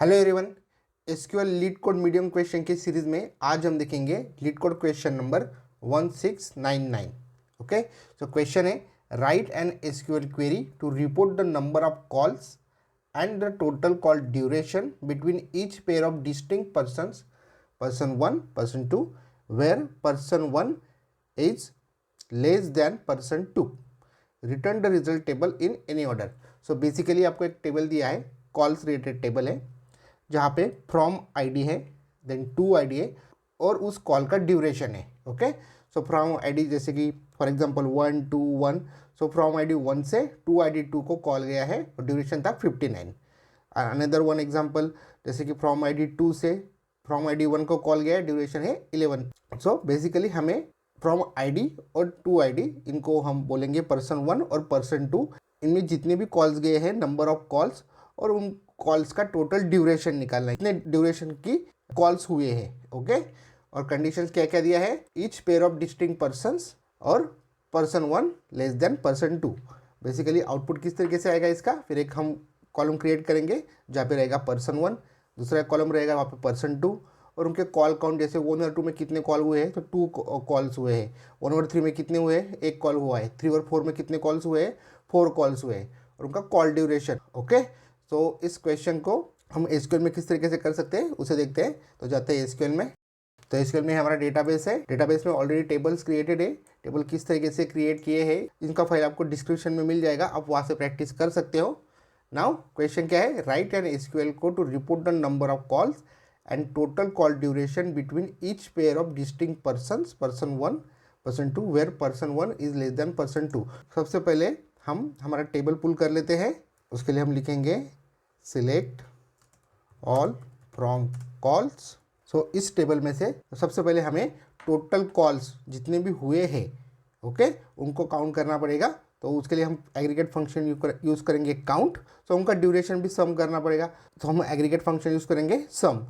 Hello everyone, SQL LeetCode medium question की series में आज हम देखेंगे LeetCode question number 1699। Okay, so question है write an SQL query to report the number of calls and the total call duration between each pair of distinct persons, person 1, person 2, where person 1 is less than person 2। Return the result table in any order. So basically आपको एक table दिया है, calls related table है, जहाँ पे from ID है, then to ID है और उस कॉल का ड्यूरेशन है। ओके, सो फ्रॉम आईडी जैसे कि for example 1 2 1, so from ID 1 से टू आईडी 2 को कॉल गया है और ड्यूरेशन था 59। अनदर वन एग्जांपल जैसे कि फ्रॉम आईडी 2 से फ्रॉम आईडी 1 को कॉल गया है, ड्यूरेशन है 11। सो बेसिकली हमें फ्रॉम आईडी और टू आईडी, इनको हम बोलेंगे पर्सन 1 और पर्सन 2, इनमें जितने भी कॉल्स गए हैं, नंबर ऑफ कॉल्स और उन कॉल्स का टोटल ड्यूरेशन निकालना है, कितने ड्यूरेशन की कॉल्स हुए हैं। ओके, और कंडीशंस क्या क्या दिया है, each pair of distinct persons और person 1 less than person 2। Basically output किस तरीके से आएगा इसका, फिर एक हम कॉलम क्रिएट करेंगे जहाँ पे रहेगा पर्सन 1, दूसरा कॉलम रहेगा वहाँ पे पर्सन 2 और उनके कॉल काउंट, जैसे 1 और 2 में कितने कॉल हुए हैं तो 2 कॉल्स हुए हैं, 1 और 3 में कितने हुए हैं, 1 कॉल हुआ है, 3 और 4 में कितने कॉल्स हुए हैं, 4 कॉल्स हुए हैं और उनका कॉल ड्यूरेशन। ओके, तो इस क्वेश्चन को हम एसक्यूएल में किस तरीके से कर सकते हैं उसे देखते हैं। तो जाते हैं एसक्यूएल में। तो एसक्यूएल में हमारा डेटाबेस है, डेटाबेस में ऑलरेडी टेबल्स क्रिएटेड है। टेबल किस तरीके से क्रिएट किए हैं इनका फाइल आपको डिस्क्रिप्शन में मिल जाएगा, आप वहाँ से प्रैक्टिस कर सकते हो। नाउ क्वेश्चन क्या है, राइट एन एसक्यूएल को to report the number of calls and total call duration between each pair of distinct persons, person 1, person 2, where person 1 is less than person 2। सबसे पहले हम हमारा टेबल पुल कर लेते हैं। उसके लिए हम लिखेंगे सिलेक्ट ऑल फ्रॉम कॉल्स। सो इस टेबल में से सबसे पहले हमें टोटल कॉल्स जितने भी हुए हैं, ओके, उनको काउंट करना पड़ेगा। तो उसके लिए हम एग्रीगेट फंक्शन यूज़ करेंगे काउंट। सो उनका ड्यूरेशन भी सम करना पड़ेगा, तो हम एग्रीगेट फंक्शन यूज़ करेंगे सम।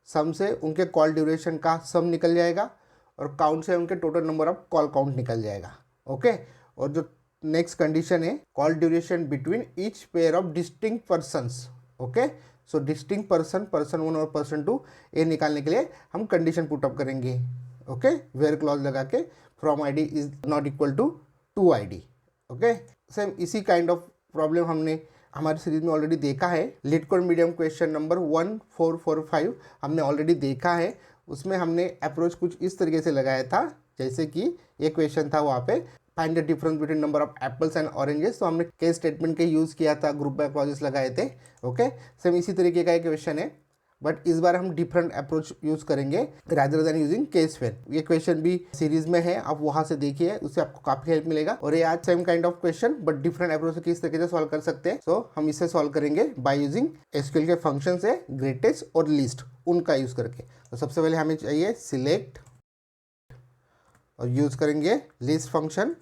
सम से उनके कॉल ड्यूरेशन का सम निकल जाएगा और काउंट से उनके total number of call count निकल जाएगा। ओके, और जो नेक्स्ट कंडीशन है, call duration between each pair of distinct persons. Okay, so distinct person, person 1 और पर्सन 2, ये निकालने के लिए हम कंडीशन पुटअप करेंगे। ओके, वेयर क्लॉज लगा के from ID is not equal to to ID. Okay, same इसी काइंड ऑफ प्रॉब्लम हमने हमारी सीरीज में ऑलरेडी देखा है। LeetCode medium question number 1445 हमने ऑलरेडी देखा है। उसमें हमने अप्रोच कुछ इस तरीके से लगाया था, जैसे कि ये क्वेश्चन था वहाँ पे find the difference between number of apples and oranges. तो हमने केस स्टेटमेंट के यूज़ किया था, ग्रुप बाय क्लॉजेस लगाए थे। ओके, सेम इसी तरीके का एक क्वेश्चन है, बट इस बार हम डिफरेंट अप्रोच यूज़ करेंगे rather than using case fair. ये क्वेश्चन भी सीरीज में है, आप वहाँ से देखिए, उससे आपको काफ़ी हेल्प मिलेगा। और ये आज same kind of question but different approach से किस तरीके से सॉल्व कर सकते हैं। सो हम इसे सॉल्व करेंगे बाय यूजिंग एसक्यूएल के फंक्शन से ग्रेटेस्ट और लिस्ट, उनका यूज़ करके। तो सबसे पहले हमें चाहिए सिलेक्ट और यूज़ करेंगे लिस्ट फंक्शन।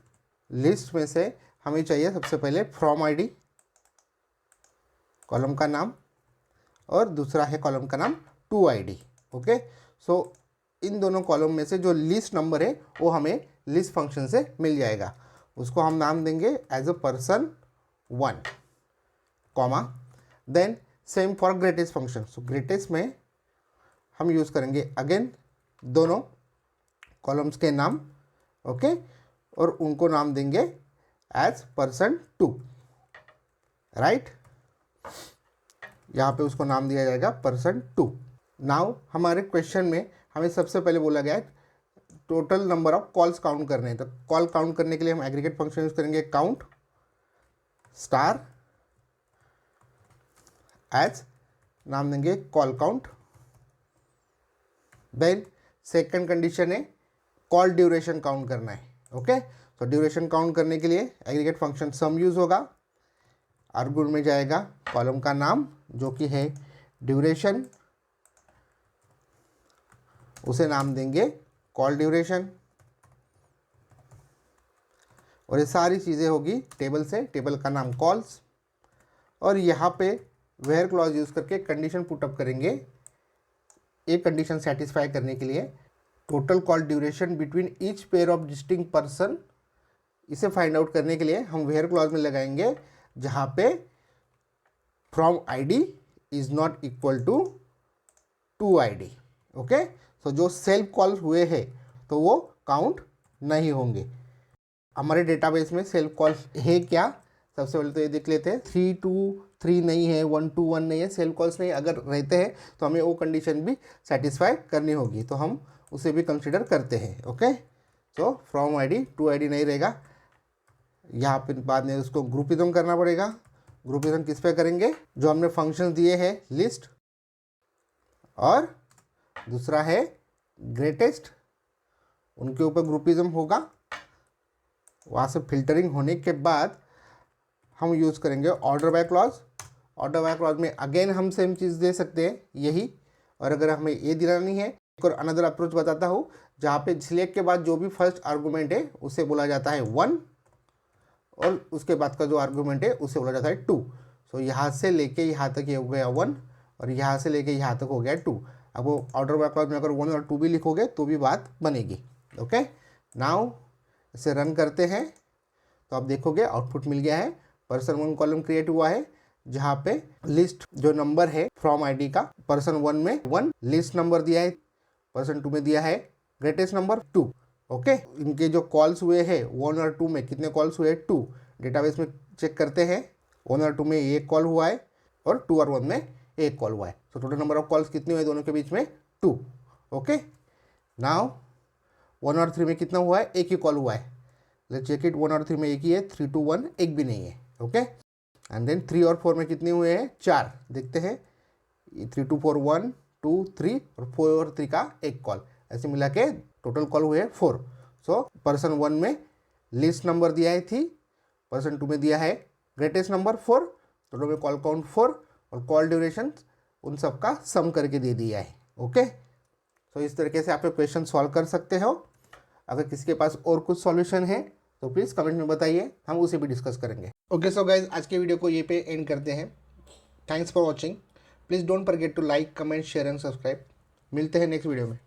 लिस्ट में से हमें चाहिए सबसे पहले फ्रॉम आईडी, कॉलम का नाम, और दूसरा है कॉलम का नाम टू आईडी। ओके, सो इन दोनों कॉलम में से जो लिस्ट नंबर है वो हमें लिस्ट फंक्शन से मिल जाएगा। उसको हम नाम देंगे as a person 1, comma, then same for greatest function. So greatest में हम यूज़ करेंगे अगेन दोनों कॉलम्स के नाम, ओके, और उनको नाम देंगे एज पर्सन 2, राइट। यहाँ पे उसको नाम दिया जाएगा पर्सन 2। नाउ हमारे क्वेश्चन में हमें सबसे पहले बोला गया है total number of calls count करने हैं। तो कॉल काउंट करने के लिए हम एग्रीगेट फंक्शन यूज करेंगे काउंट स्टार, एज नाम देंगे call count. Then second condition है कॉल ड्यूरेशन काउंट करना है। ओके, तो ड्यूरेशन काउंट करने के लिए एग्रीगेट फंक्शन सम यूज होगा। आर्गुमेंट में जाएगा कॉलम का नाम जो कि है ड्यूरेशन, उसे नाम देंगे कॉल ड्यूरेशन, और ये सारी चीज़ें होगी टेबल से, टेबल का नाम कॉल्स। और यहाँ पे वेयर क्लॉज यूज़ करके कंडीशन पुटअप करेंगे। एक कंडीशन सेटिस्फाई करने के लिए total call duration between each pair of distinct person, इसे फाइंड आउट करने के लिए हम वेयर क्लॉज में लगाएंगे जहाँ पे from ID is not equal to 2id। Okay, so जो सेल्फ कॉल हुए हैं तो वो काउंट नहीं होंगे। हमारे डेटाबेस में सेल्फ कॉल है क्या, सबसे पहले तो ये देख लेते हैं। 3 to 3 नहीं है, 1 to 1 नहीं है, सेल्फ कॉल्स नहीं अगर रहते हैं तो हमें वो कंडीशन भी सेटिस्फाई करनी होगी, तो हम उसे भी कंसिडर करते हैं। Okay, so from ID to ID नहीं रहेगा, यहाँ पे बाद में उसको ग्रुपिज्म करना पड़ेगा। ग्रुपिज्म किस पे करेंगे, जो हमने फंक्शन दिए हैं लिस्ट, और दूसरा है ग्रेटेस्ट, उनके ऊपर ग्रुपिज्म होगा। वहाँ से फिल्टरिंग होने के बाद हम यूज़ करेंगे order by clause. Order by clause में अगेन हम सेम चीज़ दे सकते हैं यही, और अगर हमें ये देना नहीं है, एक और अनदर अप्रोच बताता हूँ जहाँ पे सिलेक्ट के बाद जो भी फर्स्ट आर्गूमेंट है उसे बोला जाता है 1, और उसके बाद का जो आर्गूमेंट है उसे बोला जाता है 2। सो यहाँ से लेके यहाँ तक ये हो गया 1, और यहाँ से लेके यहाँ तक हो गया 2। अब वो ऑर्डर बाय क्लॉज में अगर 1 और 2 भी लिखोगे तो भी बात बनेगी। ओके, नाउ इसे रन करते हैं तो आप देखोगे आउटपुट मिल गया है। पर्सन 1 कॉलम क्रिएट हुआ है जहाँ पे लिस्ट जो नंबर है फ्रॉम आईडी का, पर्सन 1 में 1 लिस्ट नंबर दिया है, पर्सन 2 में दिया है ग्रेटेस्ट नंबर 2। ओके, इनके जो कॉल्स हुए हैं 1 और 2 में कितने कॉल्स हुए, 2। डेटाबेस में चेक करते हैं 1 और 2 में एक कॉल हुआ है और 2 और 1 में एक कॉल हुआ है। तो टोटल नंबर ऑफ कॉल्स कितने हुए दोनों के बीच में, 2। ओके, नाउ 1 और 3 में कितना हुआ है, एक ही कॉल हुआ है। लेट्स चेक इट, 1 और 3 में एक ही है, 3 to 1 एक भी नहीं है। ओके, एंड देन 3 और 4 में कितने हुए हैं, 4। देखते हैं 3 to 4 1 2 3 और 4 और 3 का एक कॉल, ऐसे मिला के टोटल कॉल हुए 4। सो पर्सन 1 में लिस्ट नंबर दिया है 3, पर्सन 2 में दिया है ग्रेटेस्ट नंबर 4, टोटल में कॉल काउंट 4, और कॉल ड्यूरेशन उन सब का सम करके दे दिया है। ओके, सो इस तरीके से आप क्वेश्चन सॉल्व कर सकते हो। अगर किसी के पास और कुछ सॉल्यूशन है तो प्लीज़ कमेंट में बताइए, हम उसे भी डिस्कस करेंगे। ओके, सो गाइज आज के वीडियो को ये पे एंड करते हैं। Thanks for watching. Please don't forget to like, comment, share and subscribe. मिलते हैं नेक्स्ट वीडियो में।